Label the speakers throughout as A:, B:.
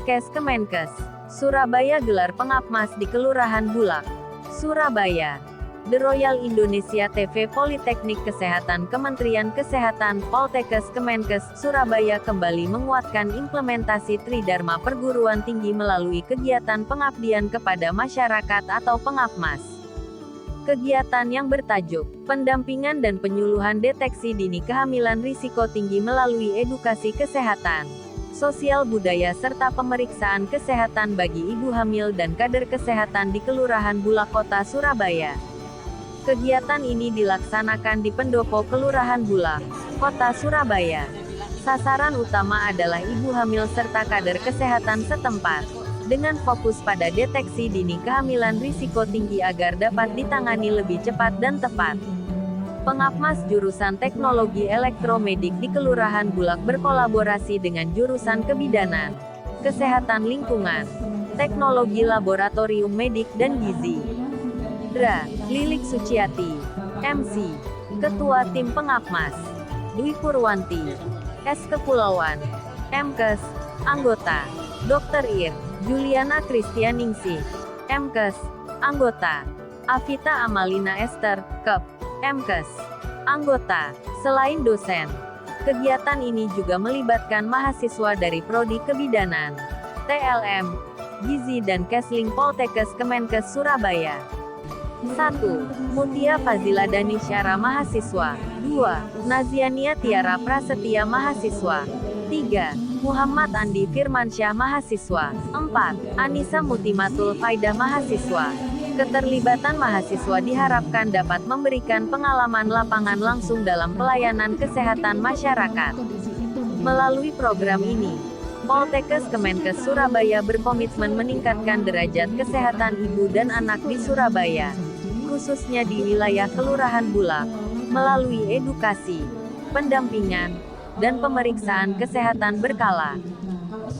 A: Poltekkes Kemenkes Surabaya gelar pengapmas di Kelurahan Bulak, Surabaya. The Royal Indonesia TV Politeknik Kesehatan Kementerian Kesehatan Poltekkes Kemenkes Surabaya kembali menguatkan implementasi Tridharma Perguruan Tinggi melalui kegiatan pengabdian kepada masyarakat atau pengapmas. Kegiatan yang bertajuk pendampingan dan penyuluhan deteksi dini kehamilan risiko tinggi melalui edukasi kesehatan, sosial budaya serta pemeriksaan kesehatan bagi ibu hamil dan kader kesehatan di Kelurahan Bulak Kota Surabaya. Kegiatan ini dilaksanakan di Pendopo Kelurahan Bulak, Kota Surabaya. Sasaran utama adalah ibu hamil serta kader kesehatan setempat, dengan fokus pada deteksi dini kehamilan risiko tinggi agar dapat ditangani lebih cepat dan tepat. Pengapmas jurusan Teknologi Elektromedik di Kelurahan Bulak berkolaborasi dengan jurusan Kebidanan, Kesehatan Lingkungan, Teknologi Laboratorium Medik dan Gizi. Dra. Lilik Suciati, MC, Ketua Tim Pengapmas, Dwi Purwanti, S. Kepulauan, Mkes, Anggota, Dr. Ir. Juliana Kristianingsih, Mkes, Anggota, Avita Amalina Esther, Kep, Mkes, Anggota. Selain dosen, kegiatan ini juga melibatkan mahasiswa dari Prodi Kebidanan, TLM, Gizi dan Kesling Poltekkes Kemenkes Surabaya. 1. Mutia Fazila Danisyara Mahasiswa. 2. Naziania Tiara Prasetya Mahasiswa. 3. Muhammad Andi Firmansyah Mahasiswa. 4. Anissa Mutimatul Faidah Mahasiswa. Keterlibatan mahasiswa diharapkan dapat memberikan pengalaman lapangan langsung dalam pelayanan kesehatan masyarakat. Melalui program ini, Poltekkes Kemenkes Surabaya berkomitmen meningkatkan derajat kesehatan ibu dan anak di Surabaya, khususnya di wilayah Kelurahan Bulak, melalui edukasi, pendampingan, dan pemeriksaan kesehatan berkala.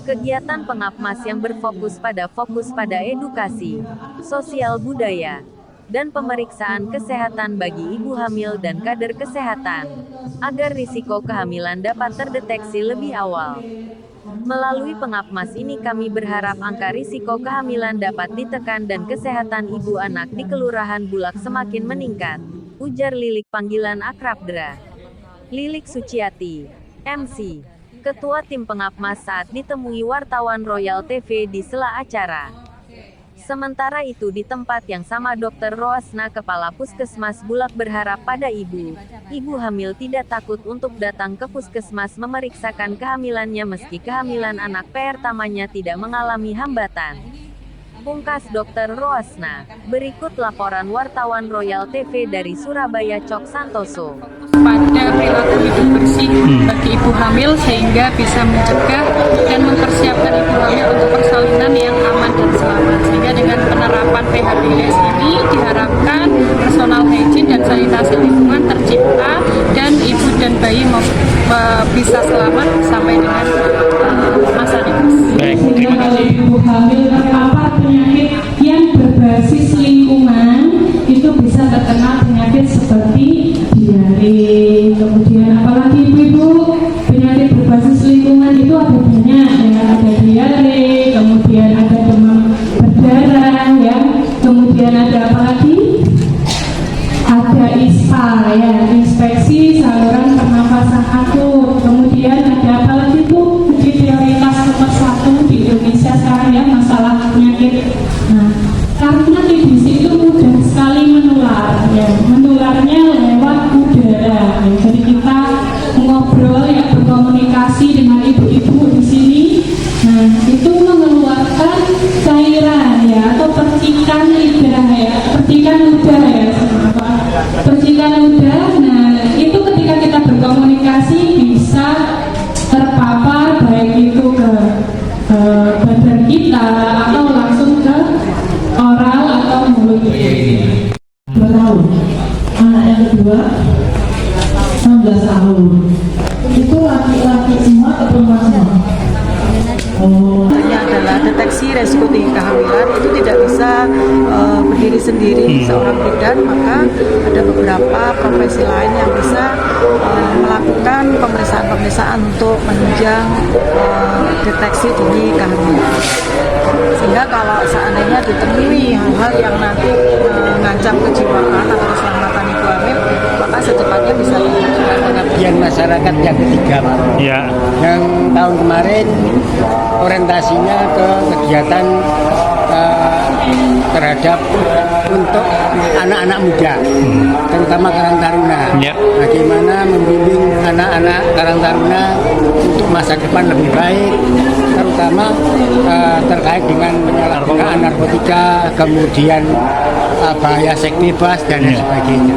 A: Kegiatan pengapmas yang berfokus pada edukasi, sosial budaya, dan pemeriksaan kesehatan bagi ibu hamil dan kader kesehatan, agar risiko kehamilan dapat terdeteksi lebih awal. Melalui pengapmas ini kami berharap angka risiko kehamilan dapat ditekan dan kesehatan ibu anak di Kelurahan Bulak semakin meningkat, ujar Lilik panggilan akrab Dra. Lilik Suciati, MC, Ketua Tim Pengapmas saat ditemui wartawan Royal TV di sela acara. Sementara itu di tempat yang sama Dr. Roasna Kepala Puskesmas Bulak berharap pada ibu hamil tidak takut untuk datang ke puskesmas memeriksakan kehamilannya meski kehamilan anak pertamanya tidak mengalami hambatan. Pungkas Dr. Roasna. Berikut laporan wartawan Royal TV dari Surabaya Cok Santoso.
B: Pada perilaku hidup bersih bagi ibu hamil sehingga bisa mencegah dan mempersiapkan ibu hamil untuk persalinan yang aman dan selamat. Sehingga dengan penerapan PHBS ini diharapkan personal hygiene dan sanitasi lingkungan tercipta dan ibu dan bayi bisa selamat sampai dengan masa nifas.
C: Baik, terima kasih.
D: Ibu hamil terpapar penyakit yang berbasis lingkungan itu bisa terkena penyakit seperti diare, kemudian apalagi ibu-ibu penyakit berbasis lingkungan itu ada banyak ya, ada diare, kemudian ada demam berdarah ya, kemudian ada apalagi ada ISPA ya, inspeksi saluran pernafasan akut, kemudian ada apalagi Bu di prioritas nomor 1 di Indonesia sekarang ya masalah penyakit. Nah, karena TBC itu mudah sekali menular ya, menularnya lewat udara ya. Jadi kita ngobrol ya, berkomunikasi dengan ibu-ibu di sini, nah itu mengeluarkan cairan ya atau percikan lidah ya, percikan udah ya, percikan udah. Nah itu ketika kita berkomunikasi bisa terpapar baik itu ke badan kita atau langsung ke oral atau mulut. 2 tahun. Anak yang kedua 16 tahun. Itu laki-laki semua atau perempuan semua? Oh.
B: Adalah
C: Nah, deteksi resiko tinggi kehamilan itu tidak bisa berdiri sendiri seorang bidan, maka ada beberapa profesi lain yang bisa melakukan pemeriksaan untuk menunjang deteksi dini kehamilan. Sehingga kalau seandainya ditemui hal-hal yang nanti mengancam kejiwaan atau keselamatan ibu hamil, maka secepatnya bisa dilakukan dengan
E: yang masyarakat yang ketiga, Pak.
F: Ya.
E: Yang tahun kemarin orientasinya ke kegiatan terhadap untuk anak-anak muda, terutama Karang Taruna.
F: Ya.
E: Bagaimana membimbing anak-anak Karang Taruna untuk masa depan lebih baik, terutama terkait dengan penyalahgunaan narkotika, kemudian bahaya seks bebas dan lain sebagainya.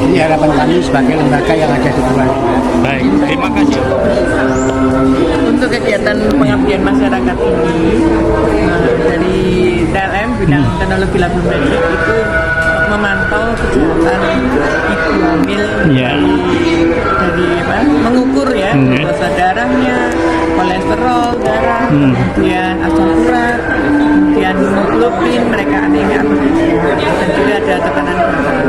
E: Ini harapan kami sebagai lembaga yang ada di luar.
F: Baik, terima kasih.
C: untuk kegiatan pengabdian masyarakat ini dari TLM bidang teknologi laboratorium itu memantau kesehatan ibu hamil dari mengukur ya glukosa darahnya, kolesterol darah, kemudian asam urat, kemudian hemoglobin, mereka anemia atau tidak, dan juga ada tekanan darah.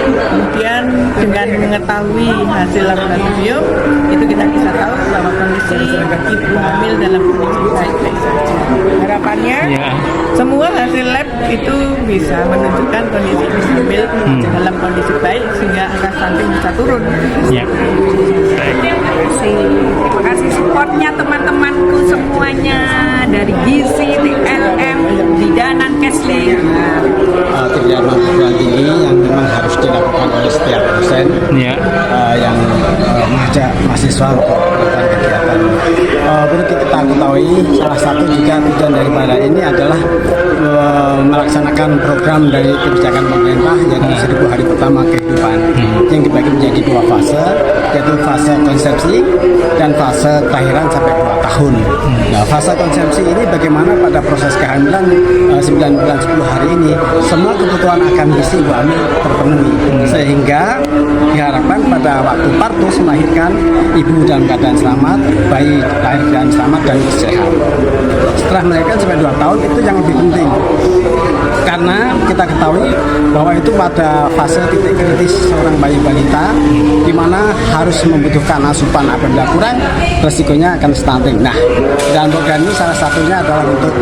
C: Kemudian dengan mengetahui hasil laboratorium itu kita bisa tahu bahwa kondisi ibu hamil dalam kondisi baik-baik saja. Harapannya semua hasil lab itu bisa menunjukkan kondisi ibu hamil dalam kondisi baik sehingga angka stunting bisa turun.
G: Terima kasih supportnya teman-temanku semuanya dari Gizi, TLM, Bidanan, Kesli.
H: Kerjaan perguruan tinggi yang memang harus dilakukan oleh setiap dosen yang mengajak mahasiswa untuk melakukan kegiatan. Berarti kita ketahui salah satu juga tujuan daripada ini adalah melaksanakan program dari kebijakan pemerintah yaitu 1000 hari pertama kehidupan yang dibagi menjadi 2 fase, yaitu fase konsepsi dan fase kelahiran sampai 2 tahun. Nah, fase konsepsi ini bagaimana pada proses kehamilan 9 bulan 10 hari ini semua kebutuhan akan gizi ibu hamil terpenuhi sehingga diharapkan pada waktu partus melahirkan ibu dalam keadaan selamat, bayi lahir dan selamat dan sehat. Setelah melahirkan sampai 2 tahun itu yang lebih penting karena kita ketahui bahwa itu pada fase titik kritis seorang bayi balita di mana harus membutuhkan asupan apabila kurang resikonya akan stunting. Nah, dalam program ini salah satunya adalah untuk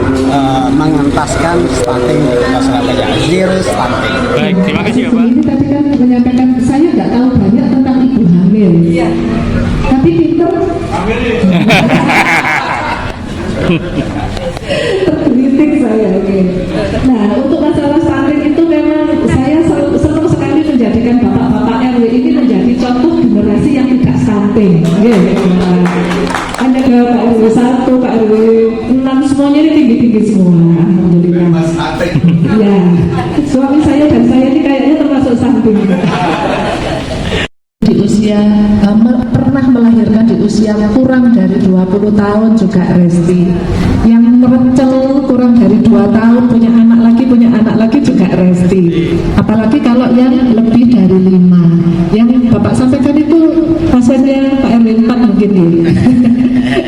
H: mengentaskan stunting di Kota Surabaya, zero stunting.
F: Baik, terima kasih Bapak.
D: Ini tadi kan menyampaikan saya nggak tahu banyak tentang ibu hamil. Tapi pinter. Terkritik saya. Nah, untuk masalah stunting itu memang saya senang sekali menjadikan bapak-bapak RW ini menjadi contoh generasi yang tidak stunting. Ada Pak RW 1, Pak RW 6 semuanya ini tinggi-tinggi semua. Alhamdulillah. Ya, suami saya dan saya ini kayaknya termasuk stunting. Di usia pernah melahirkan di usia kurang dari 20 tahun juga Resti. Yang merencel kurang dari 2 tahun punya anak lagi juga Resti. Apalagi kalau yang lebih dari 5. Yang Bapak sampaikan itu pasiennya Pak RW 4 mungkin ya.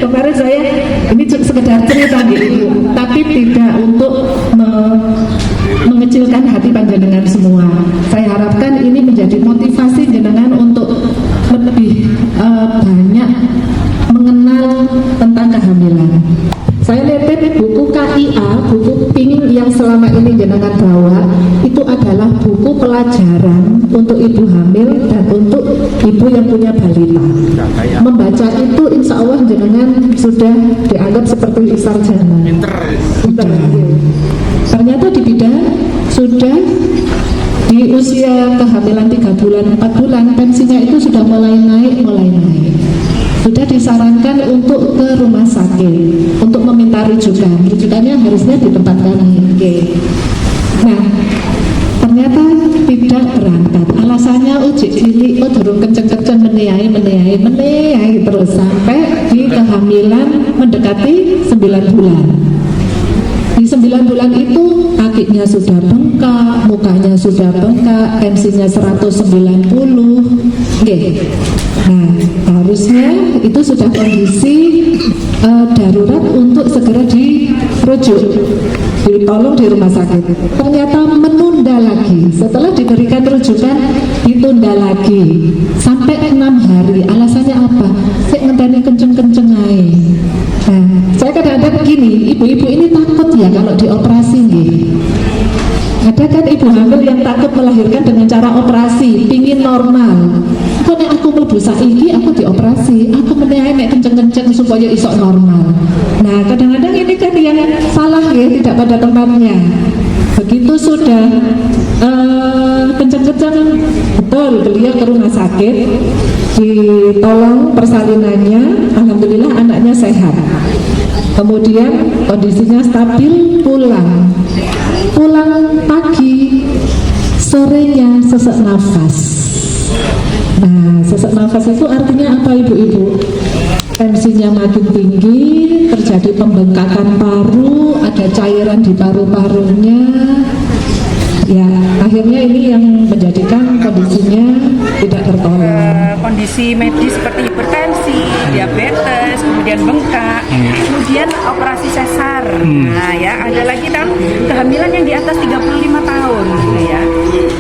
D: Kemarin saya ini sekedar cerita gitu, tapi tidak untuk mengecilkan hati panjenengan semua. Saya harapkan ini menjadi motivasi jenengan untuk lebih banyak mengenal tentang kehamilan. Saya lihat buku KIA, buku PING yang selama ini jenengan bawa, itu adalah buku pelajaran untuk ibu hamil dan untuk ibu yang punya balita. Membaca itu insya Allah jenengan sudah dianggap seperti sarjana. Pinter. Ternyata di bidang sudah di usia kehamilan 3 bulan, 4 bulan, tensinya itu sudah mulai naik. Sudah disarankan untuk ke rumah sakit untuk meminta rujukannya harusnya di tempat kami. Nah, ternyata tidak berangkat. Alasannya uji cilik, durung kenceng-kenceng meneyai terus sampai di kehamilan mendekati 9 bulan. Di 9 bulan itu kakinya sudah bengkak, mukanya sudah bengkak, tensinya 190. Nah, harusnya itu sudah kondisi darurat untuk segera rujuk, ditolong di rumah sakit, ternyata menunda lagi. Setelah diberikan rujukan ditunda lagi sampai 6 hari. Alasannya apa? Saya ngenteni kenceng-kenceng aja. Nah, saya kadang-kadang begini, ibu-ibu ini takut ya kalau dioperasi nggih. Ada kan ibu hamil yang takut melahirkan dengan cara operasi, pingin normal. Kok nek aku mlebu saiki aku dioperasi, aku menehi nek kenceng-kenceng supaya isok normal. Nah, kadang-kadang ini kan yang salah ya, tidak pada tempatnya. Begitu sudah kenceng-kenceng betul beliau ke rumah sakit, ditolong persalinannya, alhamdulillah anaknya sehat. Kemudian kondisinya stabil, pulang pagi, sorenya sesak nafas. Nah, sesak nafas itu artinya apa ibu-ibu? Tensinya makin tinggi, terjadi pembengkakan paru, ada cairan di paru-parunya. Ya, akhirnya ini yang menjadikan kondisinya tidak tertolong.
G: Kondisi medis seperti hipertensi, diabetes, kemudian bengkak, kemudian operasi sesar. Nah ya, ada lagi kan kehamilan yang di atas 35 tahun gitu ya.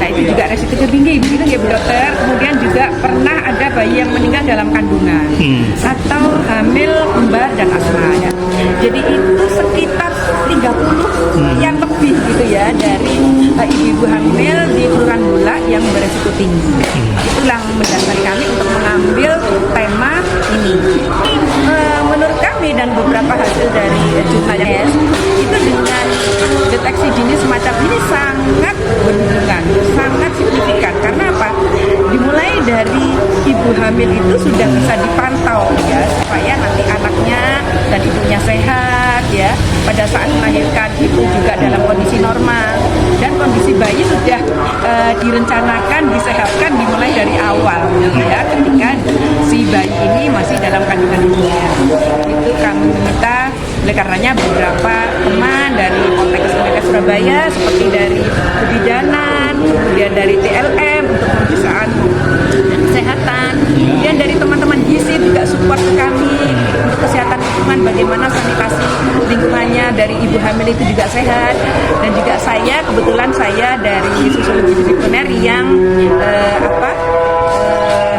G: Nah itu juga resiko tinggi gitu ya Bu Dokter. Kemudian juga pernah ada bayi yang meninggal dalam kandungan atau hamil kembar dan asma ya. Jadi itu sekitar 30 yang lebih gitu ya dari ibu-ibu hamil di Kelurahan Bulak yang beresiko tinggi. Itulah mendasari kami untuk mengambil tema ini. Menurut kami dan beberapa hasil dari jurnal itu dengan deteksi dini semacam ini sangat berhubungan, sangat signifikan. Karena apa? Dimulai dari ibu hamil itu sudah bisa dipantau ya, supaya nanti anaknya dan ibunya sehat ya. Pada saat melahirkan itu juga dalam kondisi normal dan kondisi bayi sudah direncanakan, disehatkan dimulai dari awal ya, ketika si bayi ini masih dalam kandungan ibunya. Itu kami minta, oleh karenanya beberapa teman dari Poltekkes Surabaya seperti dari kebidanan, kemudian dari TLM untuk pemeriksaan kesehatan, kemudian dari teman-teman gizi juga support ke kami untuk kesehatan lingkungan, bagaimana sanitasi lingkungannya dari ibu hamil itu juga sehat, dan juga saya kebetulan saya dari sosiologi disipliner yang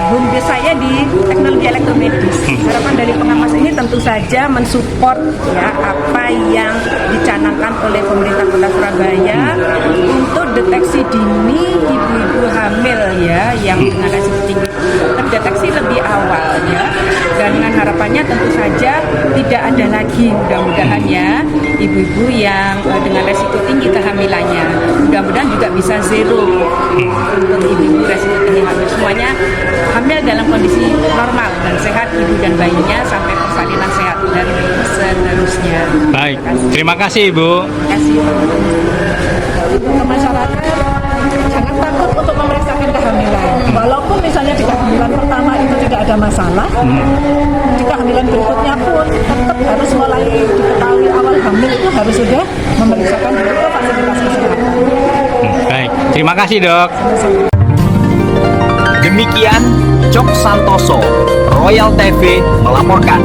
G: home base saya di teknologi elektromedis. Harapan dari pengawas ini tentu saja mensupport ya apa yang dicanangkan oleh pemerintah Kota Surabaya untuk deteksi dini ibu-ibu hamil ya yang dengan resiko tinggi terdeteksi lebih awal ya. Dan dengan harapannya tentu saja tidak ada lagi mudah-mudahan ya ibu-ibu yang dengan resiko tinggi kehamilannya. Mudah-mudahan juga bisa zero untuk ibu-ibu resiko tinggi hamil, semuanya hamil dalam kondisi normal dan sehat ibu dan bayinya sampai persalinan sehat dan seterusnya.
F: Baik, terima kasih Ibu.
G: Terima kasih.
D: Ke masyarakat jangan takut untuk memeriksakan kehamilan. Walaupun misalnya di kehamilan pertama itu tidak ada masalah, di kehamilan berikutnya pun tetap harus mulai diketahui awal hamil itu harus sudah memeriksakan diri ke fasilitas kesehatan.
F: Baik, terima kasih Dok.
I: Demikian Jok Santoso, Royal TV melaporkan.